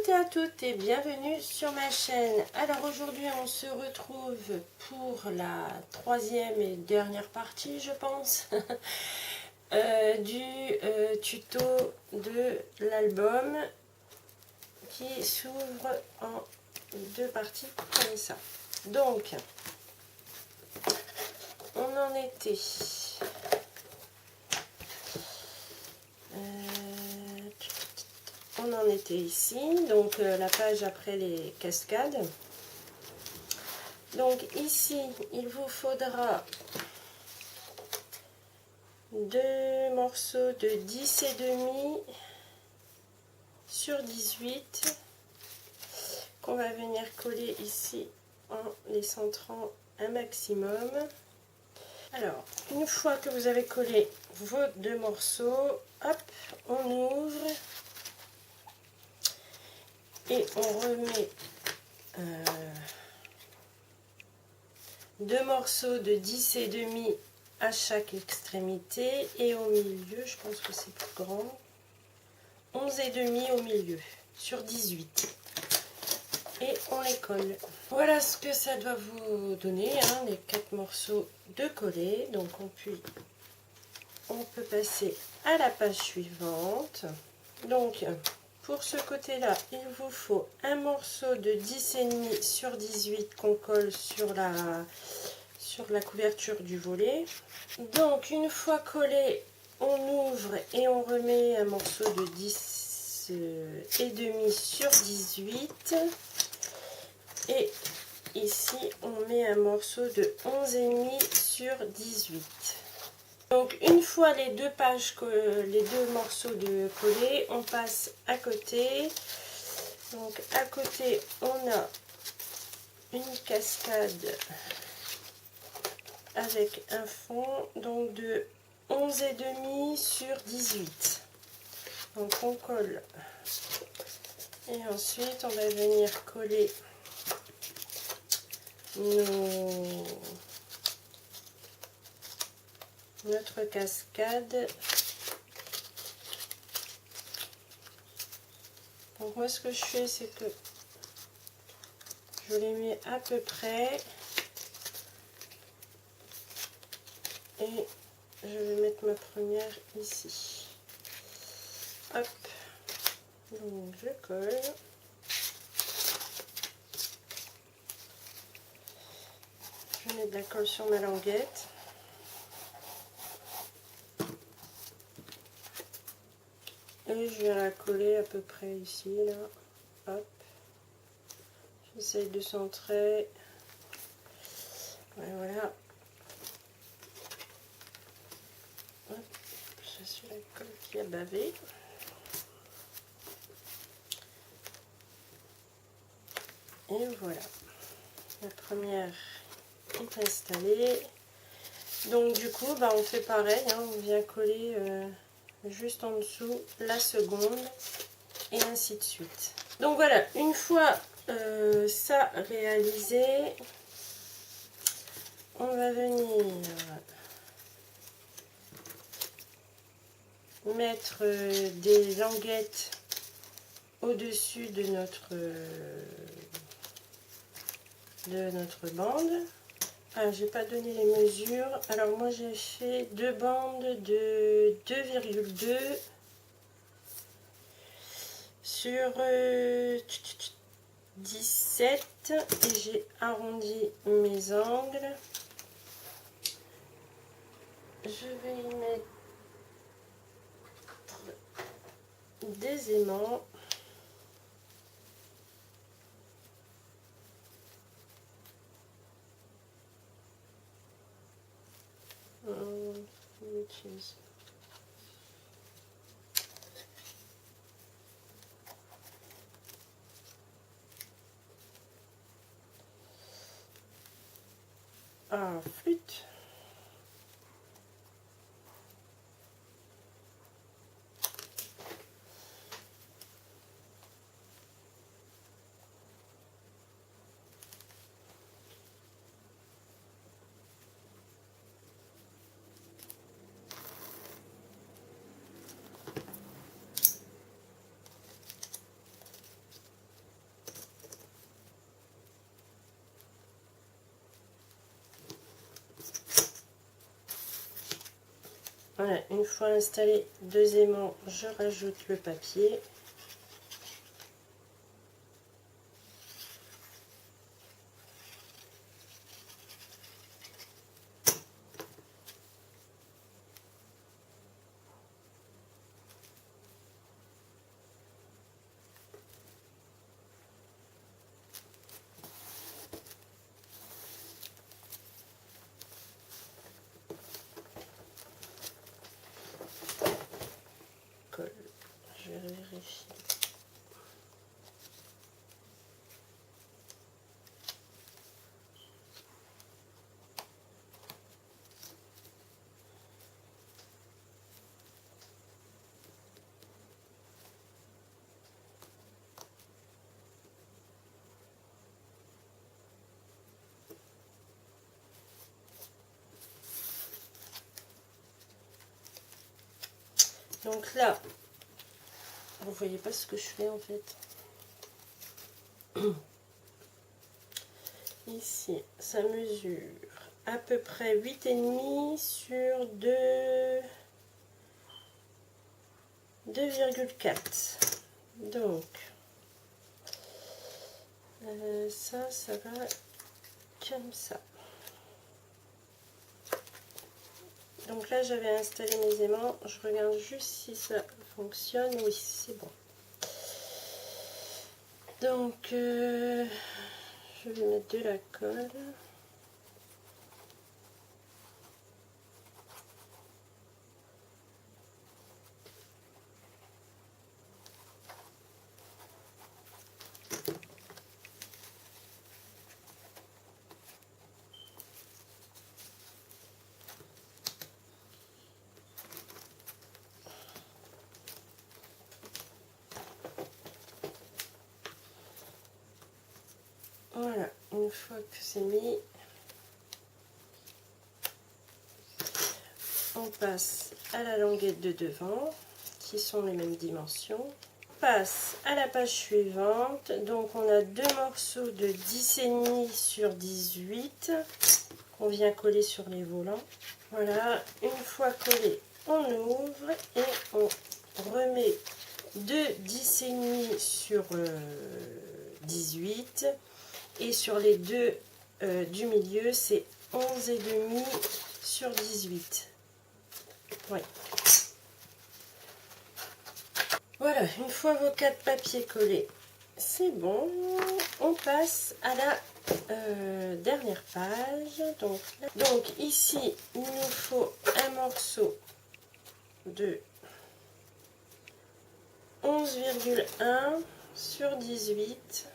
toutes et à toutes et bienvenue sur ma chaîne. Alors aujourd'hui on se retrouve pour la troisième et dernière partie, je pense, du tuto de l'album qui s'ouvre en deux parties comme ça. Donc on en était ici, donc la page après les cascades. Donc ici il vous faudra deux morceaux de 10 et demi sur 18 qu'on va venir coller ici en les centrant un maximum. Alors une fois que vous avez collé vos deux morceaux, hop, on ouvre et on remet deux morceaux de 10 et demi à chaque extrémité, et au milieu, je pense que c'est plus grand, 11 et demi au milieu sur 18, et on les colle. Voilà ce que ça doit vous donner, hein, les quatre morceaux de coller. Donc on peut passer à la page suivante. Donc pour ce côté là il vous faut un morceau de 10 et demi sur 18 qu'on colle sur la couverture du volet. Donc une fois collé, on ouvre et on remet un morceau de 10 et demi sur 18, et ici on met un morceau de 11 et demi sur 18. Donc une fois les deux pages, les deux morceaux de collés, on passe à côté. Donc à côté on a une cascade avec un fond donc de 11 et demi sur 18. Donc on colle et ensuite on va venir coller notre cascade. Donc moi ce que je fais, c'est que je les mets à peu près et je vais mettre ma première ici. Hop, donc je colle. Je mets de la colle sur ma languette. Et je vais la coller à peu près ici, là. Hop. J'essaye de centrer. Ouais, voilà. Hop. Je suis la colle qui a bavé. Et voilà. La première est installée. Donc du coup, bah, on fait pareil. Hein, on vient coller juste en dessous la seconde. Et ainsi de suite. Donc voilà, une fois ça réalisé, on va venir mettre des languettes au-dessus de notre bande. Ah, j'ai pas donné les mesures. Alors moi j'ai fait deux bandes de 2,2 sur 17, et j'ai arrondi mes angles. Je vais y mettre des aimants. Ah, flûte. Voilà, une fois installé 2 aimants, je rajoute le papier. Je vais vérifier. Donc là, vous voyez pas ce que je fais en fait. Ici, ça mesure à peu près 8,5 sur 2,4. Donc, ça va comme ça. Donc là, j'avais installé mes aimants. Je regarde juste si ça fonctionne. Oui, c'est bon. Donc, je vais mettre de la colle. Voilà, une fois que c'est mis, on passe à la languette de devant, qui sont les mêmes dimensions. On passe à la page suivante, donc on a 2 morceaux de 10,5 sur 18 qu'on vient coller sur les volants. Voilà, une fois collé, on ouvre et on remet 2 10,5 sur 18. Et sur les deux du milieu, c'est 11,5 sur 18. Ouais. Voilà, une fois vos 4 papiers collés, c'est bon. On passe à la dernière page. Donc ici, il nous faut un morceau de 11,1 sur 18.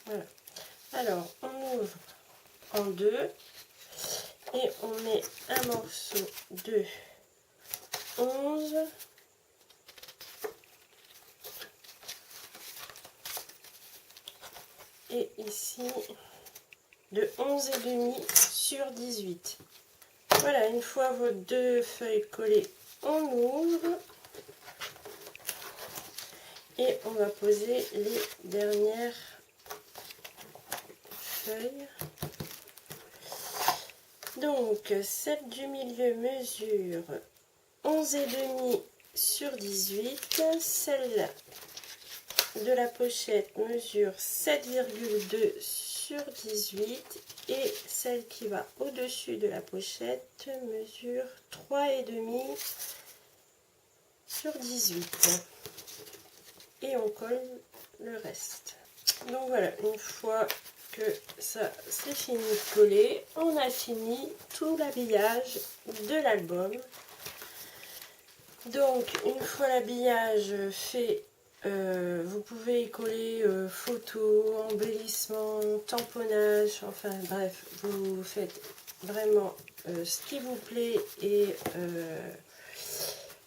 Voilà. Alors, on ouvre en deux et on met un morceau de 11 et ici de 11,5 sur 18. Voilà, une fois vos 2 feuilles collées, on ouvre et on va poser les dernières feuilles. Donc, celle du milieu mesure 11,5 sur 18. Celle de la pochette mesure 7,2 sur 18. Et celle qui va au-dessus de la pochette mesure 3,5 sur 18. Et on colle le reste. Donc voilà, une fois que ça c'est fini de coller, on a fini tout l'habillage de l'album. Donc une fois l'habillage fait, vous pouvez y coller photos, embellissement, tamponnage, enfin bref, vous faites vraiment ce qui vous plaît et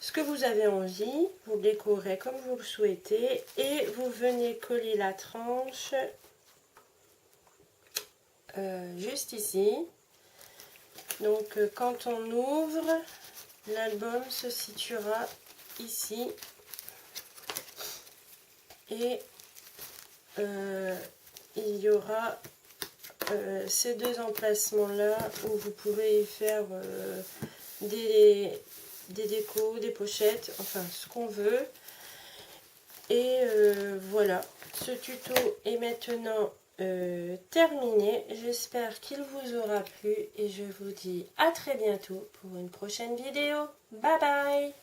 ce que vous avez envie, vous décorez comme vous le souhaitez et vous venez coller la tranche juste ici. Donc quand on ouvre, l'album se situera ici et il y aura ces deux emplacements là où vous pouvez y faire des décos, des pochettes, enfin ce qu'on veut. Et voilà, ce tuto est maintenant terminé. J'espère qu'il vous aura plu et je vous dis à très bientôt pour une prochaine vidéo. Bye bye!